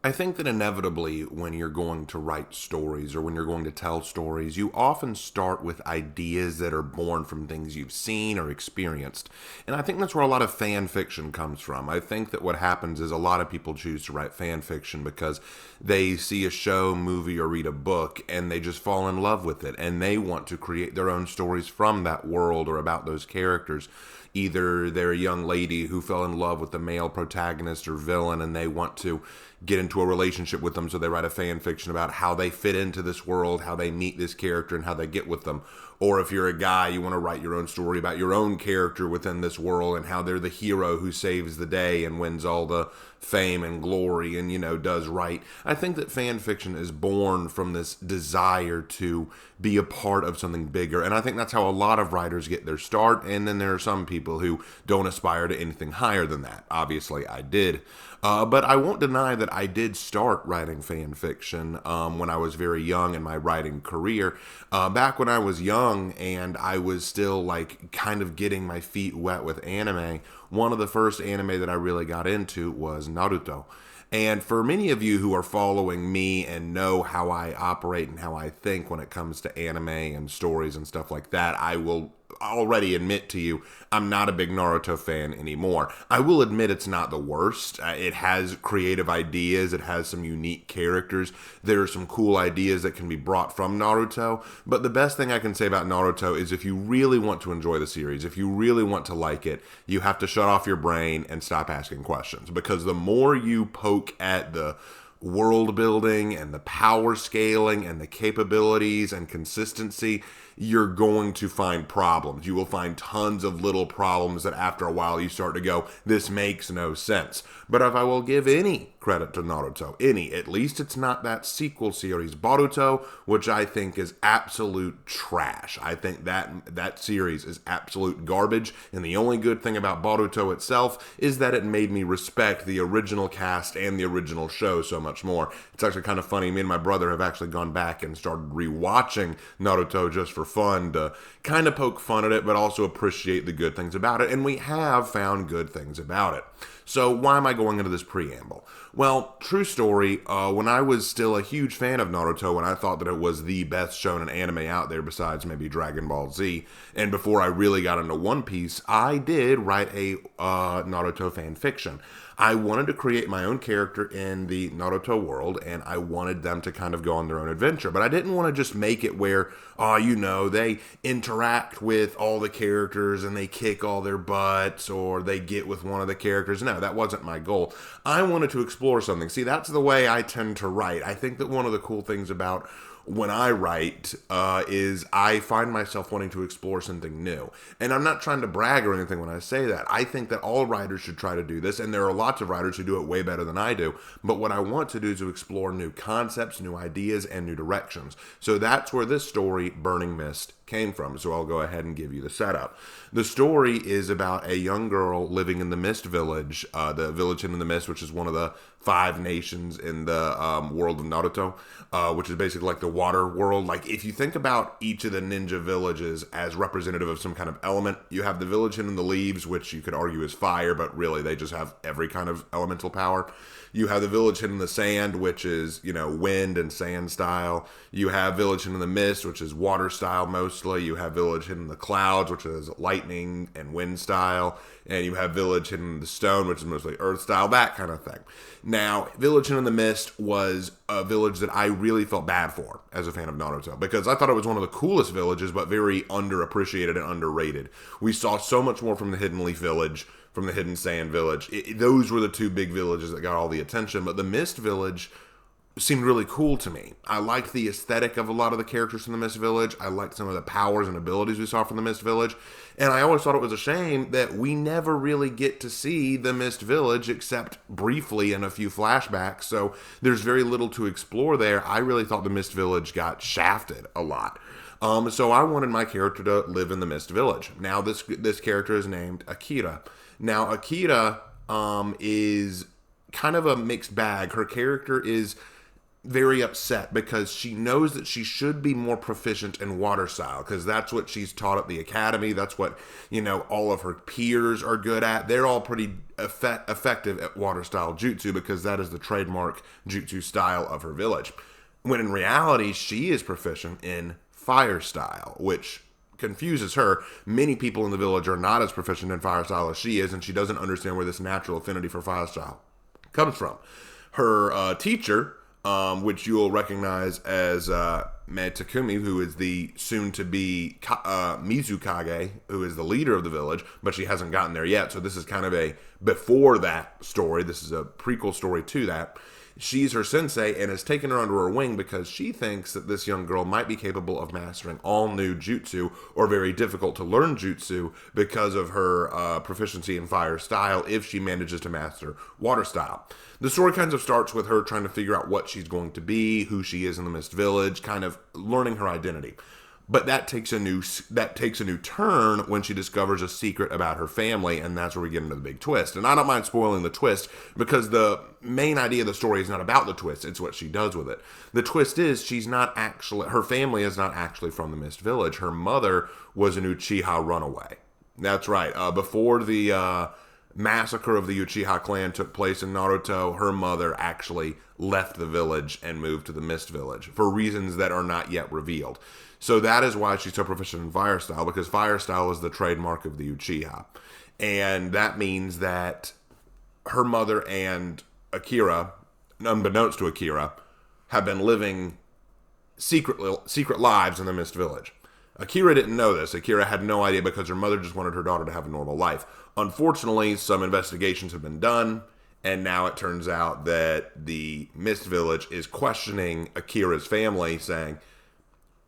I think that inevitably, when you're going to write stories or when you're going to tell stories, you often start with ideas that are born from things you've seen or experienced. And I think that's where a lot of fan fiction comes from. I think that what happens is a lot of people choose to write fan fiction because they see a show, movie, or read a book and they just fall in love with it. And they want to create their own stories from that world or about those characters. Either they're a young lady who fell in love with the male protagonist or villain and they want to get into a relationship with them, so they write a fan fiction about how they fit into this world, how they meet this character, and how they get with them. Or if you're a guy, you want to write your own story about your own character within this world and how they're the hero who saves the day and wins all the fame and glory and, does right. I think that fan fiction is born from this desire to be a part of something bigger. And I think that's how a lot of writers get their start. And then there are some people who don't aspire to anything higher than that. Obviously, I did. But I won't deny that I did start writing fan fiction when I was very young in my writing career. Back when I was young and I was still like kind of getting my feet wet with anime, one of the first anime that I really got into was Naruto. And for many of you who are following me and know how I operate and how I think when it comes to anime and stories and stuff like that, I will already admit to you I'm not a big Naruto fan anymore. I will admit it's not the worst. It has creative ideas. It has some unique characters. There are some cool ideas that can be brought from Naruto. But the best thing I can say about Naruto is if you really want to enjoy the series, if you really want to like it, you have to shut off your brain and stop asking questions. Because the more you poke at the world building and the power scaling and the capabilities and consistency, you're going to find problems. You will find tons of little problems that after a while you start to go, this makes no sense. But if I will give any credit to Naruto, at least it's not that sequel series, Boruto, which I think is absolute trash. I think that series is absolute garbage, and the only good thing about Boruto itself is that it made me respect the original cast and the original show so much more. It's actually kind of funny. Me and my brother have actually gone back and started rewatching Naruto just for fun to kind of poke fun at it, but also appreciate the good things about it. And we have found good things about it. So why am I going into this preamble? Well, true story, when I was still a huge fan of Naruto, when I thought that it was the best shonen anime out there besides maybe Dragon Ball Z, and before I really got into One Piece, I did write a Naruto fan fiction. I wanted to create my own character in the Naruto world, and I wanted them to kind of go on their own adventure. But I didn't want to just make it where, they interact with all the characters and they kick all their butts or they get with one of the characters. No, that wasn't my goal. I wanted to explore something. See, that's the way I tend to write. I think that one of the cool things about when I write is I find myself wanting to explore something new. And I'm not trying to brag or anything when I say that. I think that all writers should try to do this, and there are lots of writers who do it way better than I do. But what I want to do is to explore new concepts, new ideas, and new directions. So that's where this story, Burning Mist, came from. So I'll go ahead and give you the setup. The story is about a young girl living in the Mist Village, the village in the Mist, which is one of the 5 nations in the world of Naruto, which is basically like the water world. Like if you think about each of the ninja villages as representative of some kind of element, you have the village in the leaves, which you could argue is fire, but really they just have every kind of elemental power. You have the village hidden in the sand, which is, wind and sand style. You have village hidden in the mist, which is water style mostly. You have village hidden in the clouds, which is lightning and wind style. And you have village hidden in the stone, which is mostly earth style, that kind of thing. Now, village hidden in the mist was a village that I really felt bad for as a fan of Naruto, because I thought it was one of the coolest villages, but very underappreciated and underrated. We saw so much more from the Hidden Leaf Village, from the Hidden Sand Village. Those were the 2 big villages that got all the attention, but the Mist Village seemed really cool to me. I liked the aesthetic of a lot of the characters from the Mist Village. I liked some of the powers and abilities we saw from the Mist Village. And I always thought it was a shame that we never really get to see the Mist Village except briefly in a few flashbacks. So there's very little to explore there. I really thought the Mist Village got shafted a lot. So I wanted my character to live in the Mist Village. Now this character is named Akira. Now Akira is kind of a mixed bag. Her character is very upset because she knows that she should be more proficient in water style because that's what she's taught at the academy. That's what, all of her peers are good at. They're all pretty effective at water style jutsu because that is the trademark jutsu style of her village. When in reality, she is proficient in fire style, which confuses her. Many people in the village are not as proficient in fire style as she is, and she doesn't understand where this natural affinity for fire style comes from. Her teacher, which you'll recognize as Mae Takumi, who is the soon-to-be Mizukage, who is the leader of the village, but she hasn't gotten there yet. So this is kind of a before that story. This is a prequel story to that. She's her sensei and has taken her under her wing because she thinks that this young girl might be capable of mastering all new jutsu or very difficult to learn jutsu because of her proficiency in fire style if she manages to master water style. The story kind of starts with her trying to figure out what she's going to be, who she is in the Mist Village, kind of learning her identity. But that takes a new turn when she discovers a secret about her family, and that's where we get into the big twist. And I don't mind spoiling the twist because the main idea of the story is not about the twist; it's what she does with it. The twist is her family is not actually from the Mist Village. Her mother was an Uchiha runaway. That's right. Before the massacre of the Uchiha clan took place in Naruto, her mother actually left the village and moved to the Mist Village for reasons that are not yet revealed. So that is why she's so proficient in fire style, because fire style is the trademark of the Uchiha. And that means that her mother and Akira, unbeknownst to Akira, have been living secret lives in the Mist Village. Akira didn't know this. Akira had no idea because her mother just wanted her daughter to have a normal life. Unfortunately, some investigations have been done, and now it turns out that the Mist Village is questioning Akira's family, saying,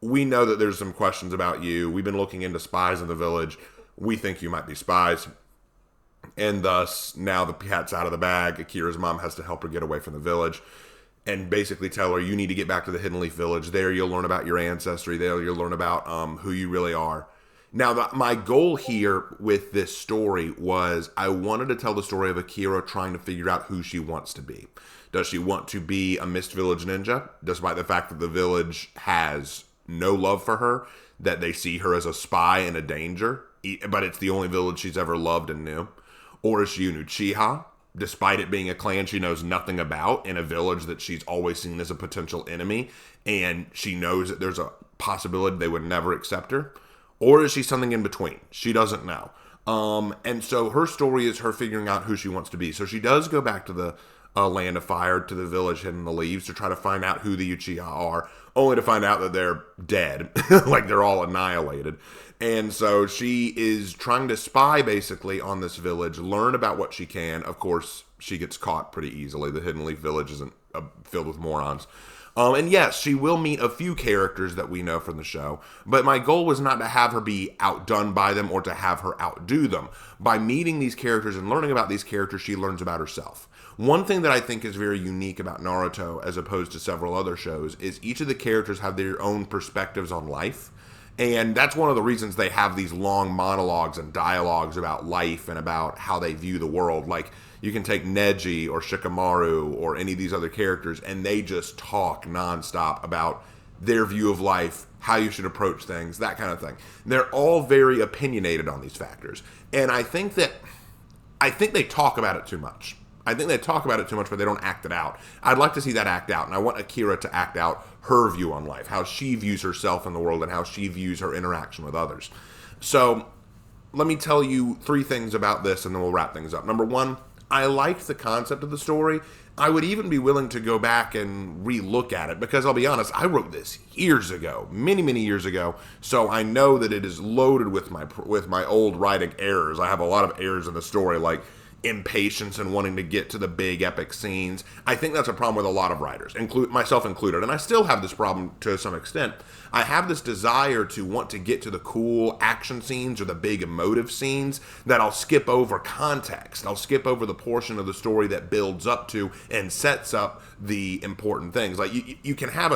we know that there's some questions about you. We've been looking into spies in the village. We think you might be spies. And thus, now the cat's out of the bag. Akira's mom has to help her get away from the village and basically tell her, you need to get back to the Hidden Leaf Village. There you'll learn about your ancestry. There you'll learn about who you really are. Now, my goal here with this story was I wanted to tell the story of Akira trying to figure out who she wants to be. Does she want to be a Mist Village ninja, despite the fact that the village has no love for her, that they see her as a spy and a danger, but it's the only village she's ever loved and knew? Or is she an Uchiha, despite it being a clan she knows nothing about, in a village that she's always seen as a potential enemy, and she knows that there's a possibility they would never accept her? Or is she something in between? She doesn't know. And so her story is her figuring out who she wants to be. So she does go back to the Land of Fire, to the village hidden in the leaves, to try to find out who the Uchiha are, only to find out that they're dead, like they're all annihilated. And so she is trying to spy basically on this village, learn about what she can. Of course, she gets caught pretty easily. The Hidden Leaf Village isn't filled with morons. And yes, she will meet a few characters that we know from the show, but my goal was not to have her be outdone by them or to have her outdo them. By meeting these characters and learning about these characters, she learns about herself. One thing that I think is very unique about Naruto, as opposed to several other shows, is each of the characters have their own perspectives on life. And that's one of the reasons they have these long monologues and dialogues about life and about how they view the world. Like, you can take Neji or Shikamaru or any of these other characters, and they just talk nonstop about their view of life, how you should approach things, that kind of thing. They're all very opinionated on these factors. And I think they talk about it too much. I think they talk about it too much, but they don't act it out. I'd like to see that act out, and I want Akira to act out her view on life, how she views herself in the world, and how she views her interaction with others. So, let me tell you 3 things about this, and then we'll wrap things up. Number 1, I liked the concept of the story. I would even be willing to go back and re-look at it, because I'll be honest, I wrote this years ago, many, many years ago, so I know that it is loaded with my old writing errors. I have a lot of errors in the story, like impatience and wanting to get to the big epic scenes. I think that's a problem with a lot of writers, myself included, and I still have this problem to some extent. I have this desire to want to get to the cool action scenes or the big emotive scenes that I'll skip over context. I'll skip over the portion of the story that builds up to and sets up the important things. Like you can have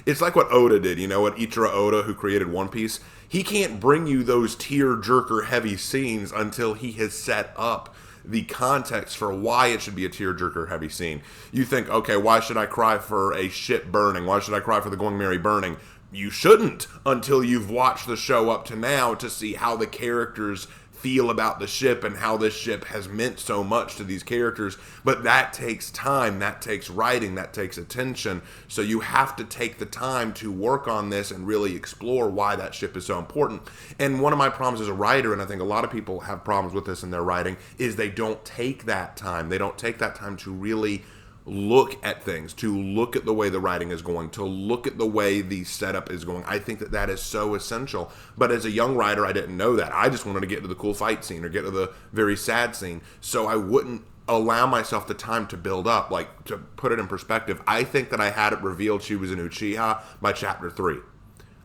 it's like what Oda did, what Ichiro Oda, who created One Piece, he can't bring you those tear jerker heavy scenes until he has set up the context for why it should be a tearjerker heavy scene. You think, okay, why should I cry for a ship burning? Why should I cry for the Going Merry burning? You shouldn't until you've watched the show up to now to see how the characters feel about the ship and how this ship has meant so much to these characters. But that takes time, that takes writing, that takes attention. So you have to take the time to work on this and really explore why that ship is so important. And one of my problems as a writer, and I think a lot of people have problems with this in their writing, is they don't take that time. They don't take that time to really look at things, to look at the way the writing is going, to look at the way the setup is going. I think that that is so essential. But as a young writer, I didn't know that. I just wanted to get to the cool fight scene or get to the very sad scene. So I wouldn't allow myself the time to build up. Like, to put it in perspective, I think that I had it revealed she was an Uchiha by chapter 3.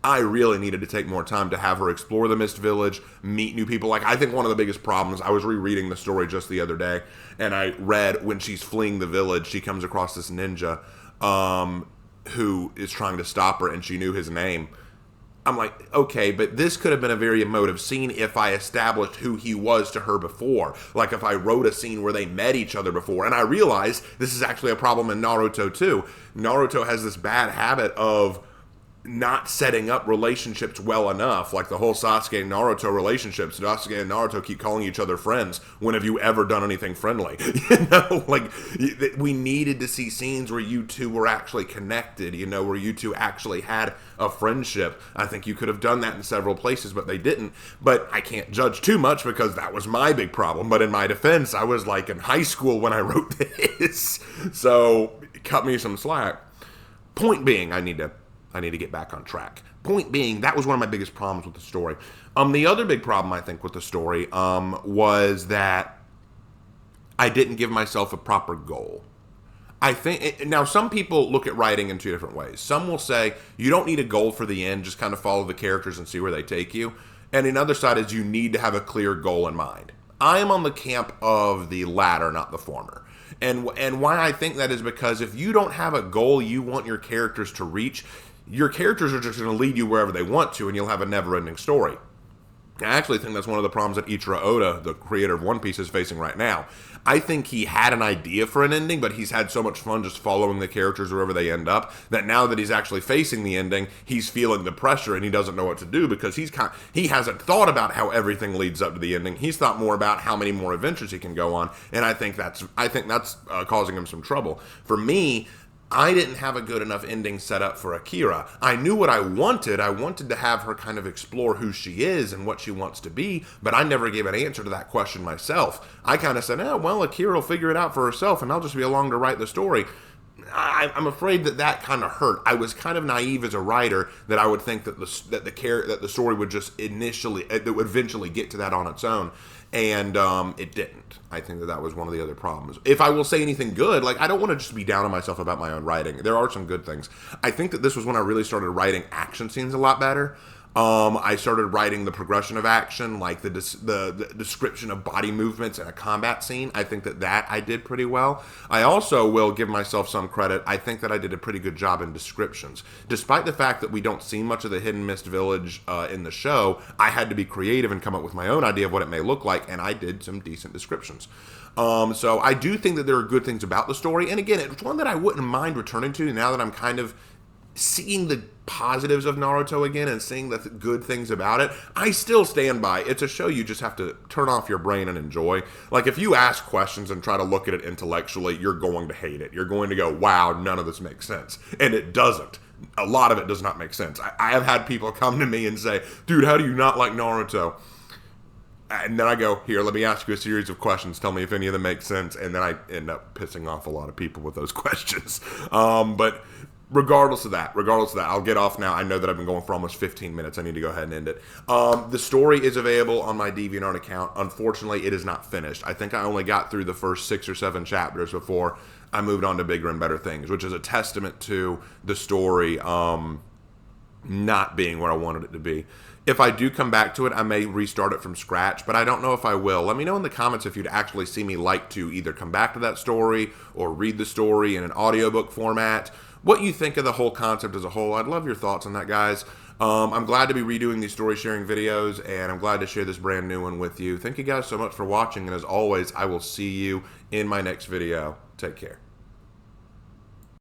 I really needed to take more time to have her explore the Mist Village, meet new people. Like, I think one of the biggest problems, I was rereading the story just the other day, and I read when she's fleeing the village, she comes across this ninja who is trying to stop her, and she knew his name. I'm like, okay, but this could have been a very emotive scene if I established who he was to her before. Like, if I wrote a scene where they met each other before. And I realized this is actually a problem in Naruto, too. Naruto has this bad habit of not setting up relationships well enough. Like the whole Sasuke and Naruto relationships. Sasuke and Naruto keep calling each other friends. When have you ever done anything friendly? You know, like, we needed to see scenes where you two were actually connected, you know, where you two actually had a friendship. I think you could have done that in several places, but they didn't. But I can't judge too much because that was my big problem. But in my defense, I was like in high school when I wrote this. So cut me some slack. Point being, I need to get back on track. Point being, that was one of my biggest problems with the story. The other big problem, I think, with the story was that I didn't give myself a proper goal. I think, now some people look at writing in two different ways. Some will say, you don't need a goal for the end, just kind of follow the characters and see where they take you. And another side is you need to have a clear goal in mind. I am on the camp of the latter, not the former. And why I think that is because if you don't have a goal you want your characters to reach, your characters are just going to lead you wherever they want to, and you'll have a never-ending story. I actually think that's one of the problems that Ichiro Oda, the creator of One Piece, is facing right now. I think he had an idea for an ending, but he's had so much fun just following the characters wherever they end up, that now that he's actually facing the ending, he's feeling the pressure and he doesn't know what to do because he hasn't thought about how everything leads up to the ending. He's thought more about how many more adventures he can go on, and I think that's causing him some trouble. For me, I didn't have a good enough ending set up for Akira. I knew what I wanted. I wanted to have her kind of explore who she is and what she wants to be, but I never gave an answer to that question myself. I kind of said, well, Akira will figure it out for herself, and I'll just be along to write the story. I'm afraid that kind of hurt. I was kind of naive as a writer that I would think that the story would just eventually get to that on its own, and it didn't. I think that was one of the other problems. If I will say anything good, like, I don't want to just be down on myself about my own writing. There are some good things. I think that this was when I really started writing action scenes a lot better. I started writing the progression of action, like the description of body movements in a combat scene. I think that I did pretty well. I also will give myself some credit. I think that I did a pretty good job in descriptions. Despite the fact that we don't see much of the Hidden Mist Village in the show, I had to be creative and come up with my own idea of what it may look like, and I did some decent descriptions. So I do think that there are good things about the story, and again, it's one that I wouldn't mind returning to now that I'm kind of seeing the positives of Naruto again and seeing the good things about it. I still stand by, it's a show you just have to turn off your brain and enjoy. Like, if you ask questions and try to look at it intellectually, you're going to hate it. You're going to go, wow, none of this makes sense. And it doesn't. A lot of it does not make sense. I have had people come to me and say, dude, how do you not like Naruto? And then I go, here, let me ask you a series of questions. Tell me if any of them make sense. And then I end up pissing off a lot of people with those questions. But regardless of that, I'll get off now. I know that I've been going for almost 15 minutes. I need to go ahead and end it. The story is available on my DeviantArt account. Unfortunately, it is not finished. I think I only got through the first 6 or 7 chapters before I moved on to bigger and better things, which is a testament to the story not being where I wanted it to be. If I do come back to it, I may restart it from scratch, but I don't know if I will. Let me know in the comments if you'd actually see me like to either come back to that story or read the story in an audiobook format. What you think of the whole concept as a whole. I'd love your thoughts on that, guys. I'm glad to be redoing these story sharing videos, and I'm glad to share this brand new one with you. Thank you guys so much for watching, and as always, I will see you in my next video. Take care.